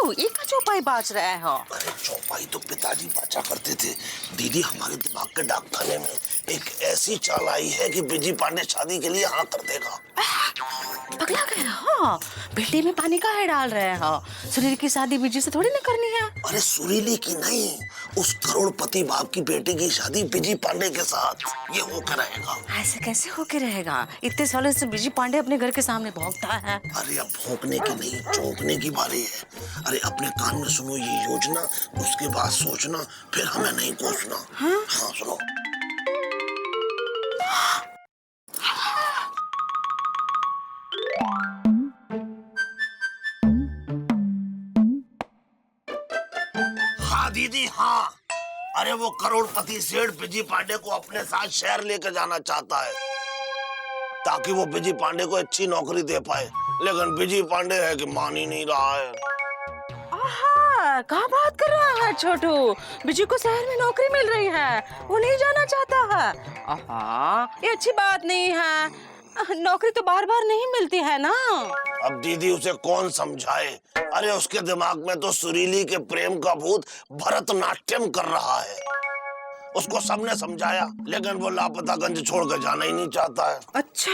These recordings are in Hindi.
छोटू, ये का चौपाई बाज रहे हो? अरे चौपाई तो पिताजी बाजा करते थे। दीदी, हमारे दिमाग के डाक खाने में एक ऐसी चाल आई है कि बिजी पांडे शादी के लिए हाँ कर देगा। पगला गए हो? भिंडी में पानी काहे डाल रहे हो? सुरीली की शादी बिजी से थोड़ी ना करनी है। अरे सुरीली की नहीं, उस करोड़पति बाप की बेटी की शादी बिजी पांडे के साथ ये होकर रहेगा। ऐसे कैसे होके रहेगा? इतने सालों से बिजी पांडे अपने घर के सामने भौंकता है। अरे अब भौंकने की नहीं, चौंकने की बारी है। अरे अपने कान में सुनो ये योजना, उसके बाद सोचना, फिर हमें नहीं कोसना। हाँ सुनो। हाँ दीदी हाँ, अरे वो करोड़पति सेठ बिजी पांडे को अपने साथ शहर लेकर जाना चाहता है ताकि वो बिजी पांडे को अच्छी नौकरी दे पाए, लेकिन बिजी पांडे है कि मान ही नहीं रहा है। कहाँ बात कर रहा है छोटू? बिजी को शहर में नौकरी मिल रही है, वो नहीं जाना चाहता है। ये अच्छी बात नहीं है। नौकरी तो बार बार नहीं मिलती है ना। अब दीदी उसे कौन समझाए? अरे उसके दिमाग में तो सुरीली के प्रेम का भूत भरतनाट्यम कर रहा है। उसको सबने समझाया, लेकिन वो लापतागंज छोड़कर जाना ही नहीं चाहता है। अच्छा।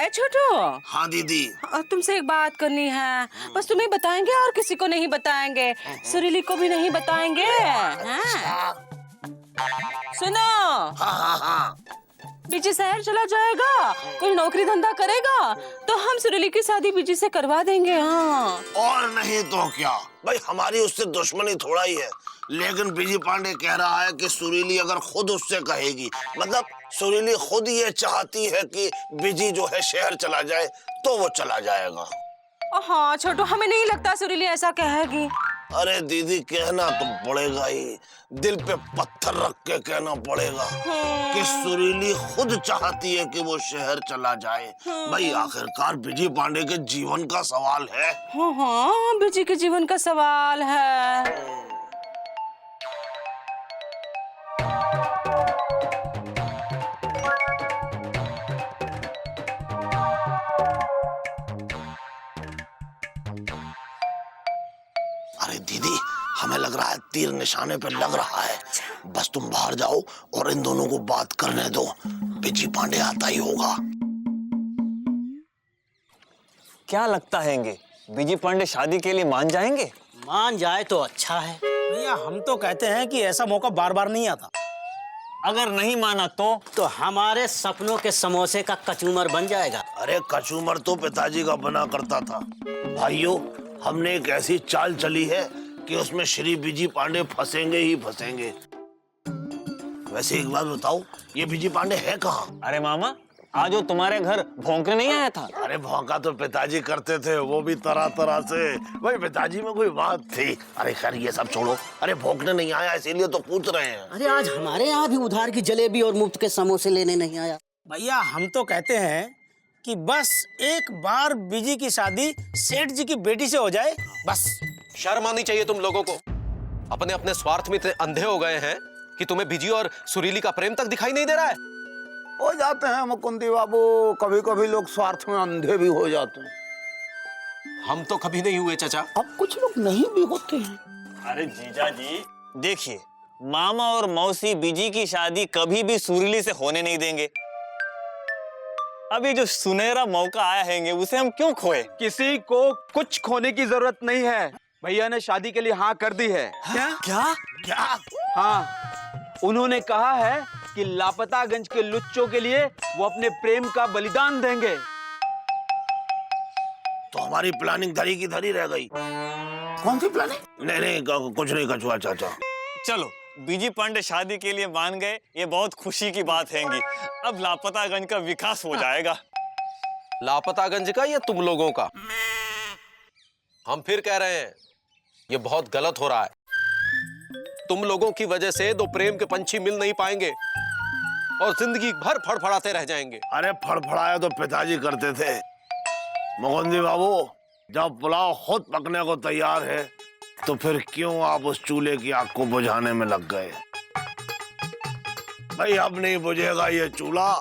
ए छोटू। हाँ दीदी। तुमसे एक बात करनी है, बस तुम्हें बताएंगे और किसी को नहीं बताएंगे, सुरीली को भी नहीं बताएंगे। अच्छा। सुनो। हाँ। बिजी शहर चला जाएगा, कोई नौकरी धंधा करेगा तो हम सुरीली की शादी बिजी से करवा देंगे। हाँ और नहीं तो क्या भाई, हमारी उससे दुश्मनी थोड़ा ही है, लेकिन बिजी पांडे कह रहा है कि सुरीली अगर खुद उससे कहेगी, मतलब सुरीली खुद ये चाहती है कि बिजी जो है शहर चला जाए, तो वो चला जाएगा। हाँ छोटू, हमें नहीं लगता सुरीली ऐसा कहेगी। अरे दीदी, कहना तो पड़ेगा ही, दिल पे पत्थर रख के कहना पड़ेगा कि सुरीली खुद चाहती है कि वो शहर चला जाए। भाई आखिरकार बिजी पांडे के जीवन का सवाल है। हाँ, बिजी के जीवन का सवाल है। अरे दीदी, हमें लग रहा है तीर निशाने पे लग रहा है। बस तुम बाहर जाओ और इन दोनों को बात करने दो, बिजी पांडे आता ही होगा। क्या लगता है बिजी पांडे शादी के लिए मान जाएंगे? मान जाए तो अच्छा है भैया, हम तो कहते हैं कि ऐसा मौका बार बार नहीं आता। अगर नहीं माना तो हमारे सपनों के समोसे का कचूमर बन जाएगा। अरे कचूमर तो पिताजी का बना करता था। भाइयों, हमने एक ऐसी चाल चली है कि उसमें श्री बिजी पांडे फंसेंगे ही फंसेंगे। वैसे एक बात बताओ, ये बिजी पांडे है कहाँ? अरे मामा, आज वो तुम्हारे घर भौंकने नहीं आया था? अरे भौंका तो पिताजी करते थे, वो भी तरह तरह से। भाई पिताजी में कोई बात थी। अरे खैर ये सब छोड़ो, अरे भौंकने नहीं आया इसीलिए तो पूछ रहे हैं। अरे आज हमारे यहाँ भी उधार की जलेबी और मुफ्त के समोसे लेने नहीं आया। भैया हम तो कहते हैं कि बस एक बार बिजी की शादी सेठ जी की बेटी से हो जाए, बस। शर्म आनी चाहिए तुम लोगों को। अपने अपने स्वार्थ में इतने अंधे हो गए हैं कि तुम्हें बिजी और सुरीली का प्रेम तक दिखाई नहीं दे रहा है। हो जाते हैं मुकुंदी बाबू, कभी कभी लोग स्वार्थ में अंधे भी हो जाते हैं। हम तो कभी नहीं हुए चाचा। अब कुछ लोग नहीं भी होते हैं। अरे जीजा जी, देखिए, मामा और मौसी बिजी की शादी कभी भी सुरीली से होने नहीं देंगे। अभी जो सुनहरा मौका आया है उसे हम क्यों खोए? किसी को कुछ खोने की जरूरत नहीं है। भैया ने शादी के लिए हाँ कर दी है। क्या? हाँ, उन्होंने कहा है कि लापतागंज के लुच्चों के लिए वो अपने प्रेम का बलिदान देंगे। तो हमारी प्लानिंग धरी की धरी रह गई। कौन सी प्लानिंग? नहीं कुछ नहीं कछुआ चाचा। चलो, बिजी पांडे शादी के लिए मान गए, ये बहुत खुशी की बात है। अब लापतागंज का विकास हो जाएगा। लापतागंज का या तुम लोगों का? हम फिर कह रहे हैं, ये बहुत गलत हो रहा है। तुम लोगों की वजह से दो प्रेम के पंछी मिल नहीं पाएंगे और जिंदगी भर फड़फड़ाते रह जाएंगे। अरे फड़फड़ाया तो पिताजी करते थे। मुकुंदी बाबू, जब पुलाव खुद पकने को तैयार है तो फिर क्यों आप उस चूल्हे की आग को बुझाने में लग गए? भाई अब नहीं बुझेगा ये चूल्हा,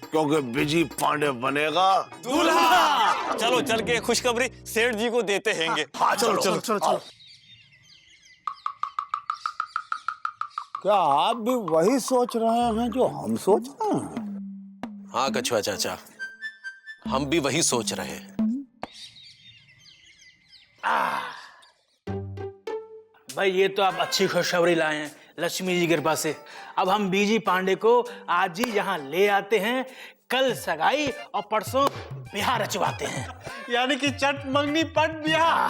क्योंकि बिजी पांडे बनेगा दूल्हा। चलो चल के खुशखबरी सेठ जी को देते हैंगे। हाँ चलो चलो चलो चलो। क्या आप भी वही सोच रहे हैं जो हम सोच रहे हैं? हाँ कछुआ चाचा, हम भी वही सोच रहे हैं। भाई ये तो आप अच्छी खुशखबरी लाए हैं लक्ष्मी जी की कृपा से। अब हम बीजी पांडे को आज ही यहाँ ले आते हैं, कल सगाई और परसों ब्याह रचवाते हैं। यानी कि चट मंगनी पट ब्याह।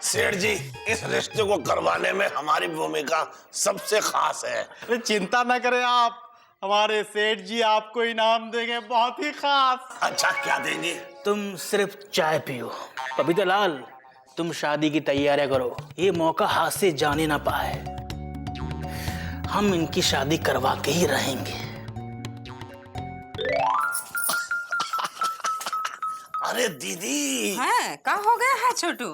सेठ जी, इस रिश्ते को करवाने में हमारी भूमिका सबसे खास है। अरे चिंता न करें आप, हमारे सेठ जी आपको इनाम देंगे बहुत ही खास। अच्छा क्या देंगे? तुम सिर्फ चाय पियो। बबीता लाल, तुम शादी की तैयारियां करो, ये मौका हाथ से जाने ना पाए। हम इनकी शादी करवा के ही रहेंगे। अरे दीदी, है क्या हो गया है छोटू?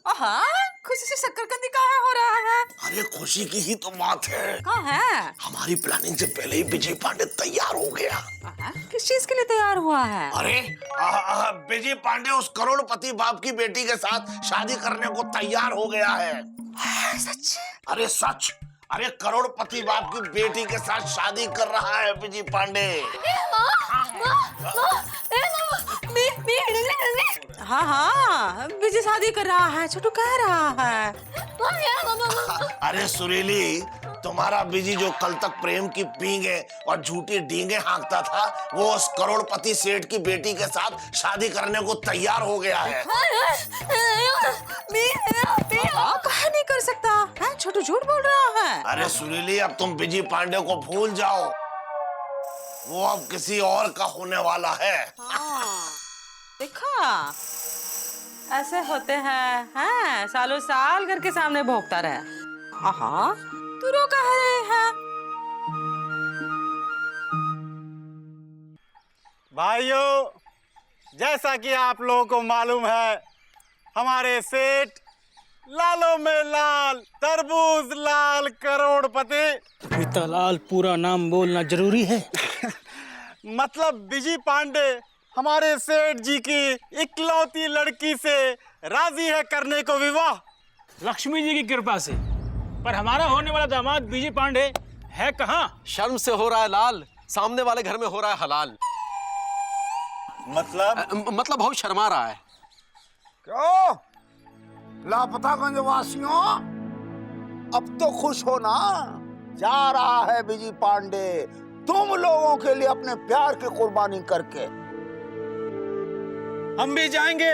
हाँ, खुशी से शक्करकंदी काहे हो रहा है? अरे खुशी की ही तो बात है। क्या है? हमारी प्लानिंग से पहले ही विजय पांडे तैयार हो गया। किस चीज के लिए तैयार हुआ है? अरे विजय पांडे उस करोड़पति बाप की बेटी के साथ शादी करने को तैयार हो गया है। सच? अरे सच, अरे करोड़पति बाप की बेटी के साथ शादी कर रहा है विजय पांडे। हाँ हाँ, विजय शादी कर रहा है, छोटू कह रहा है। अरे सुरीली, तुम्हारा विजय जो कल तक प्रेम की पींगे और झूठी डींगे हाँकता था, वो उस करोड़पति सेठ की बेटी के साथ शादी करने को तैयार हो गया है। कहा नहीं कर सकता है, छोटू झूठ बोल रहा है। अरे सुरीली, अब तुम विजय पांडे को भूल जाओ, वो अब किसी और का होने वाला है। देखा, ऐसे होते हैं, सालों साल घर के सामने भोंकता रहे। हाँ, तू रो कह रहे हैं? भाइयों, जैसा कि आप लोगों को मालूम है, हमारे सेठ लालों में लाल, तरबूज लाल करोड़पति, बबीता लाल पूरा नाम बोलना जरूरी है। मतलब विजय पांडे हमारे सेठ जी की इकलौती लड़की से राजी है करने को विवाह। लक्ष्मी जी की कृपा से। पर हमारा होने वाला दामाद विजय पांडे है कहाँ? शर्म से हो रहा है लाल, सामने वाले घर में हो रहा है हलाल। मतलब बहुत शर्मा रहा है। क्यों लापतागंज वासियों, अब तो खुश हो ना? जा रहा है विजय पांडे तुम लोगों के लिए अपने प्यार की कुर्बानी करके। हम भी जाएंगे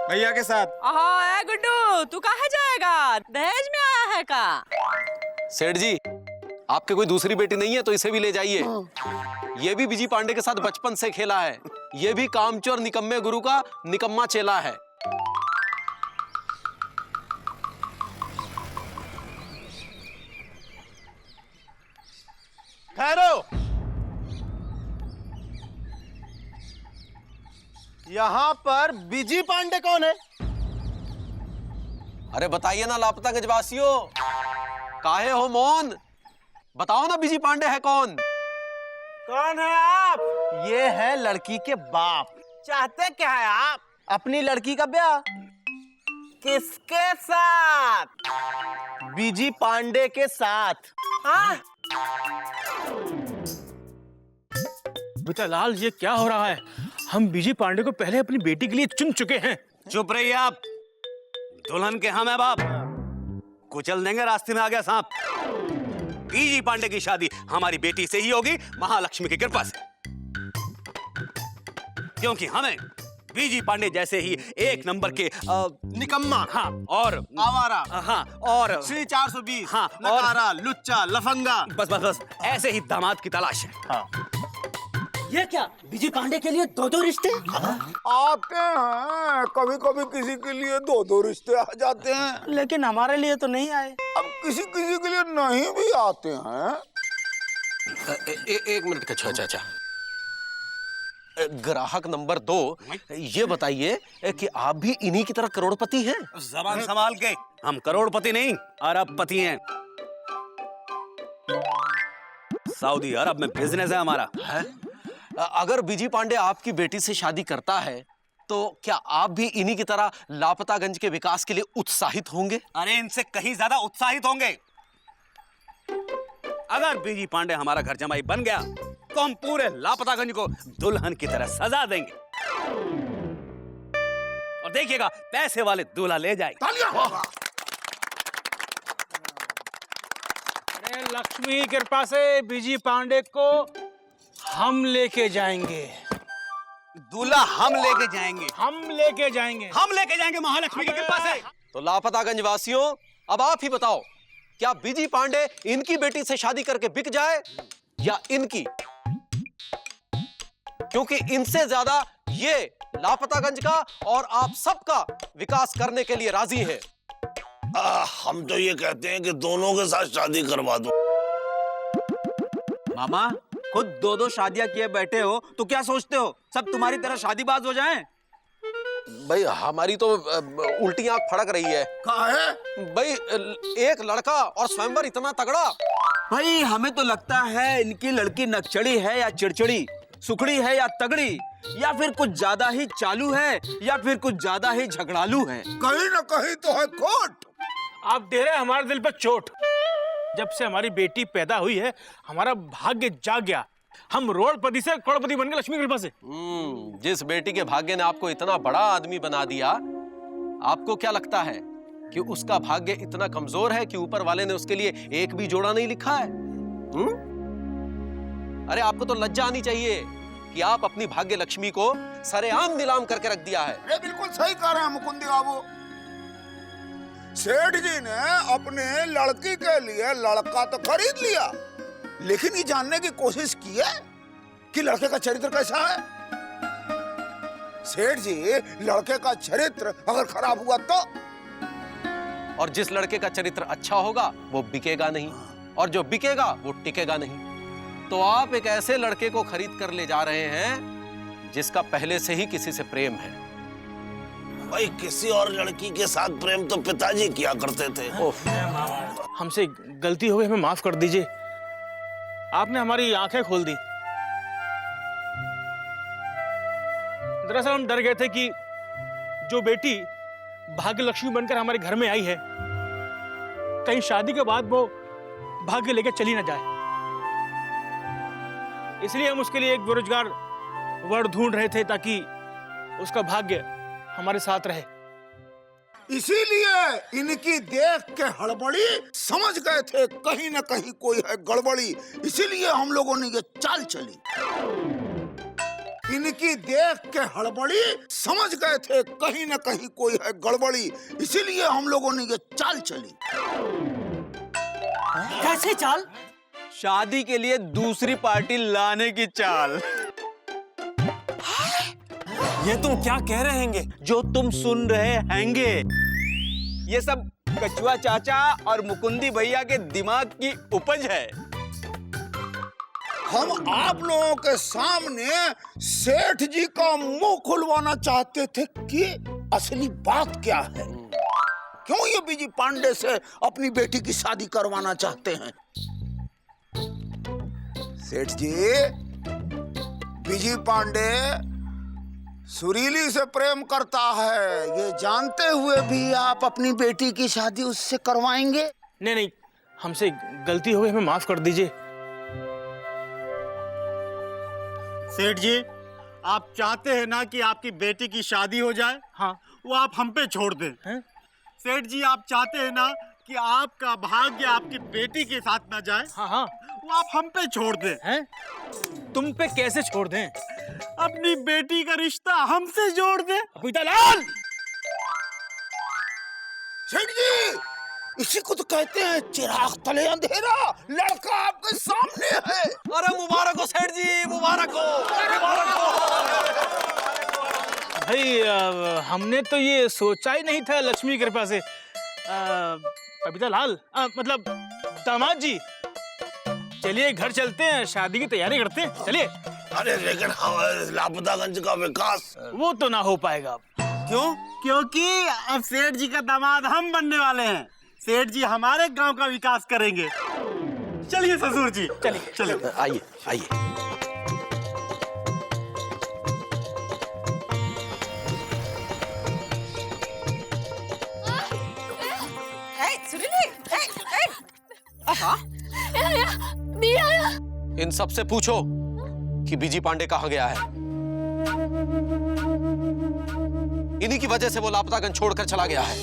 भैया के साथ। ए गुड्डू, तू कहाँ जाएगा? दहेज में आया है का? सेठ जी, आपके कोई दूसरी बेटी नहीं है तो इसे भी ले जाइए। ये भी विजय पांडे के साथ बचपन से खेला है। ये भी कामचोर निकम्मे गुरु का निकम्मा चेला है। ठहरो, यहाँ पर विजय पांडे कौन है? अरे बताइए ना लापता गजवासियों, काहे हो मौन? बताओ ना विजय पांडे है कौन? कौन है आप? ये है लड़की के बाप। चाहते क्या है आप? अपनी लड़की का ब्याह। किसके साथ? विजय पांडे के साथ। हाँ? बबीता लाल, ये क्या हो रहा है? हम विजय पांडे को पहले अपनी बेटी के लिए चुन चुके हैं। चुप रहिए आप, दुल्हन के हम है बाप, कुचल देंगे रास्ते में आ गया सांप। विजय पांडे की शादी हमारी बेटी से ही होगी, महालक्ष्मी की कृपा से। क्योंकि हमें विजय पांडे जैसे ही एक नंबर के निकम्मा, हाँ, और आवारा, हाँ, और श्री 420, हाँ, नकारा, लुच्चा, लफंगा, बस ऐसे ही दामाद की तलाश है। हाँ। ये क्या विजय पांडे के लिए दो दो रिश्ते? आते हैं, कभी कभी किसी के लिए दो दो रिश्ते आ जाते हैं, लेकिन हमारे लिए तो नहीं आए। अब किसी किसी के लिए नहीं भी आते हैं। एक मिनट कछुआ चाचा, ग्राहक नंबर 2, ये बताइए कि आप भी इन्हीं की तरह करोड़पति हैं? जबान संभाल के, हम करोड़पति नहीं अरबपति हैं। सऊदी अरब में बिजनेस है हमारा। है? अगर विजय पांडे आपकी बेटी से शादी करता है तो क्या आप भी इन्हीं की तरह लापतागंज के विकास के लिए उत्साहित होंगे? अरे इनसे कहीं ज्यादा उत्साहित होंगे। अगर बीजी पांडे हमारा घर जमाई बन गया तो हम पूरे लापतागंज को दुल्हन की तरह सजा देंगे और देखिएगा पैसे वाले दूल्हा ले जाएंगे। तालियां। अरे लक्ष्मी की कृपा से बीजी पांडे को हम लेके जाएंगे। दूल्हा हम लेके जाएंगे, हम लेके जाएंगे। हम लेके जाएंगे महालक्ष्मी की कृपा से। तो लापतागंज वासियों, अब आप ही बताओ, क्या बीजी पांडे इनकी बेटी से शादी करके बिक जाए या इनकी? क्योंकि इनसे ज्यादा ये लापतागंज का और आप सबका विकास करने के लिए राजी हैं। हम तो ये कहते हैं कि दोनों के साथ शादी करवा दो। मामा खुद 2-2 शादियां किए बैठे हो तो क्या सोचते हो सब तुम्हारी तरह शादीबाज हो जाएं? भाई हमारी तो उल्टी आंख फड़क रही है। काहे? भाई एक लड़का और स्वयंवर इतना तगड़ा। भाई हमें तो लगता है इनकी लड़की नकचड़ी है या चिड़चिड़ी, सुखड़ी है या तगड़ी, या फिर कुछ ज्यादा ही चालू है या फिर कुछ ज्यादा ही झगड़ालू है। कहीं ना कहीं तो है खोट। आप दे रहे हैं हमारे दिल पर चोट। जब से हमारी बेटी पैदा हुई है हमारा भाग्य जाग गया। हम रोडपति से करोड़पति बन गए लक्ष्मी की कृपा से। जिस बेटी के भाग्य ने आपको इतना बड़ा आदमी बना दिया, आपको क्या लगता है कि उसका भाग्य इतना कमजोर है कि ऊपर वाले ने उसके लिए एक भी जोड़ा नहीं लिखा है? अरे आपको तो लज्जा आनी चाहिए कि आप अपनी भाग्य लक्ष्मी को सरेआम नीलाम करके रख दिया है। ये बिल्कुल सही कह रहे हैं मुकुंदी बाबू। सेठ जी ने अपने लड़की के लिए लड़का तो खरीद लिया, लेकिन ये जानने की कोशिश की है कि लड़के का चरित्र कैसा है। सेठ जी लड़के का चरित्र अगर खराब हुआ तो, और जिस लड़के का चरित्र अच्छा होगा वो बिकेगा नहीं, और जो बिकेगा वो टिकेगा नहीं। तो आप एक ऐसे लड़के को खरीद कर ले जा रहे हैं जिसका पहले से ही किसी से प्रेम है। भाई किसी और लड़की के साथ प्रेम तो पिताजी किया करते थे। हमसे गलती हो गई, हमें माफ कर दीजिए। आपने हमारी आंखें खोल दी। दरअसल हम डर गए थे कि जो बेटी भाग्य लक्ष्मी बनकर हमारे घर में आई है कहीं शादी के बाद वो भाग्य लेकर चली ना जाए। इसलिए हम उसके लिए एक बेरोजगार वर ढूंढ रहे थे ताकि उसका भाग्य हमारे साथ रहे। इसीलिए इनकी देख के हड़बड़ी समझ गए थे कहीं ना कहीं कोई है गड़बड़ी, इसीलिए हम लोगों ने ये चाल चली। इनकी देख के हड़बड़ी समझ गए थे कहीं ना कहीं कोई है गड़बड़ी, इसीलिए हम लोगों ने ये चाल चली। कैसे चाल? शादी के लिए दूसरी पार्टी लाने की चाल। ये तुम क्या कह रहे हैंगे? जो तुम सुन रहे हैंगे ये सब कछुआ चाचा और मुकुंदी भैया के दिमाग की उपज है। हम आप लोगों के सामने सेठ जी का मुंह खुलवाना चाहते थे कि असली बात क्या है, क्यों ये बीजी पांडे से अपनी बेटी की शादी करवाना चाहते हैं। सेठ जी, बीजी पांडे सुरीली से प्रेम करता है, ये जानते हुए भी आप अपनी बेटी की शादी उससे करवाएंगे? नहीं नहीं, हमसे गलती हो गई, हमें माफ कर दीजिए। सेठ जी, आप चाहते हैं ना कि आपकी बेटी की शादी हो जाए? हाँ। वो आप हम पे छोड़ दें। हैं? सेठ जी, आप चाहते हैं ना कि आपका भाग्य आपकी बेटी के साथ ना जाए? हाँ हाँ। वो आप हम पे छोड़ दें। हैं? तुम पे कैसे छोड़ दें? अपनी बेटी का रिश्ता हमसे जोड़ दें। पपीतालाल! सेठ जी, इसी को तो कहते हैं चिराग तले अंधेरा। लड़का आपके सामने है। अरे मुबारक हो सेठ जी, मुबारक हो, मुबारक हो। भाई हमने तो ये सोचा ही नहीं था लक्ष्मी की कृपा से। पपीतालाल मतलब दामाद जी, चलिए घर चलते हैं, शादी की तैयारी करते हैं, चलिए। अरे लेकिन हमारे लापतागंज का विकास वो तो ना हो पाएगा। क्यों? क्योंकि अब सेठ जी का दामाद हम बनने वाले हैं। सेठ जी हमारे गांव का विकास करेंगे। चलिए ससुर जी, चलिए चलिए। आइए आइए। सुरीली इन सबसे पूछो कि बीजी पांडे कहाँ गया है। इन्हीं की वजह से वो लापतागंज छोड़कर चला गया है।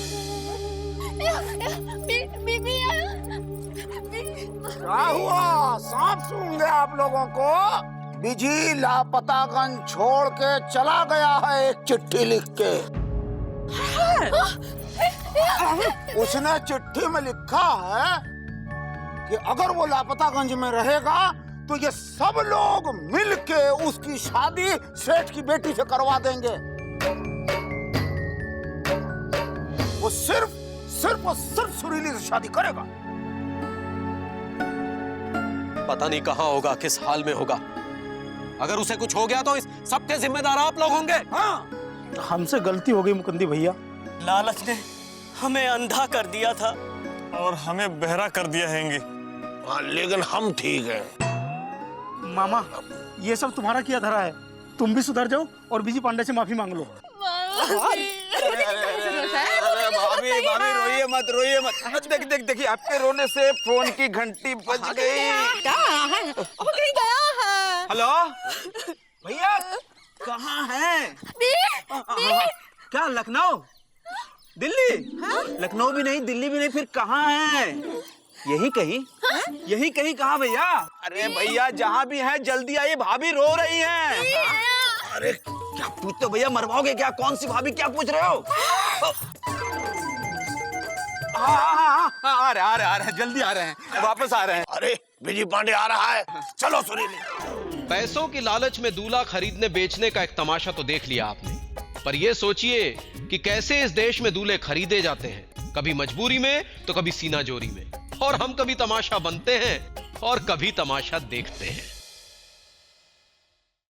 क्या हुआ? सांप सूंघ गया आप लोगों को? बिजी लापतागंज छोड़ के चला गया है एक चिट्ठी लिख के। उसने चिट्ठी में लिखा है कि अगर वो लापतागंज में रहेगा तो ये सब लोग मिलके उसकी शादी सेठ की बेटी से करवा देंगे। वो सिर्फ सुरीली से शादी करेगा। पता नहीं कहाँ होगा, किस हाल में होगा। अगर उसे कुछ हो गया तो इस सबके जिम्मेदार आप लोग होंगे। हाँ, हमसे गलती हो गई मुकुंदी भैया। लालच ने हमें अंधा कर दिया था और हमें बहरा कर दिया हैंगे। हाँ, लेकिन हम ठीक हैं। मामा, ये सब तुम्हारा किया धरा है। तुम भी सुधर जाओ और बीजी पांडे से माफी मांग लो। भाभी रोइए मत। देखिए आपके रोने से फोन की घंटी बज गई। हेलो भैया, कहाँ हैं? क्या लखनऊ? दिल्ली? लखनऊ भी नहीं, दिल्ली भी नहीं, फिर कहाँ हैं? यही कहीं कहाँ भैया? अरे भैया जहाँ भी हैं जल्दी आइए, भाभी रो रही हैं। अरे क्या पूछते हो भैया, मरवाओगे क्या? कौन सी भाभी, क्या पूछ रहे हो? हाँ, आ रहे हैं, जल्दी आ रहे हैं, वापस आ रहे हैं। अरे बिजी पांडे आ रहा है, चलो सुरीली। पैसों की लालच में दूल्हा खरीदने बेचने का एक तमाशा तो देख लिया आपने, पर यह सोचिए कि कैसे इस देश में दूल्हे खरीदे जाते हैं, कभी मजबूरी में तो कभी सीना जोरी में। और हम कभी तमाशा बनते हैं और कभी तमाशा देखते हैं।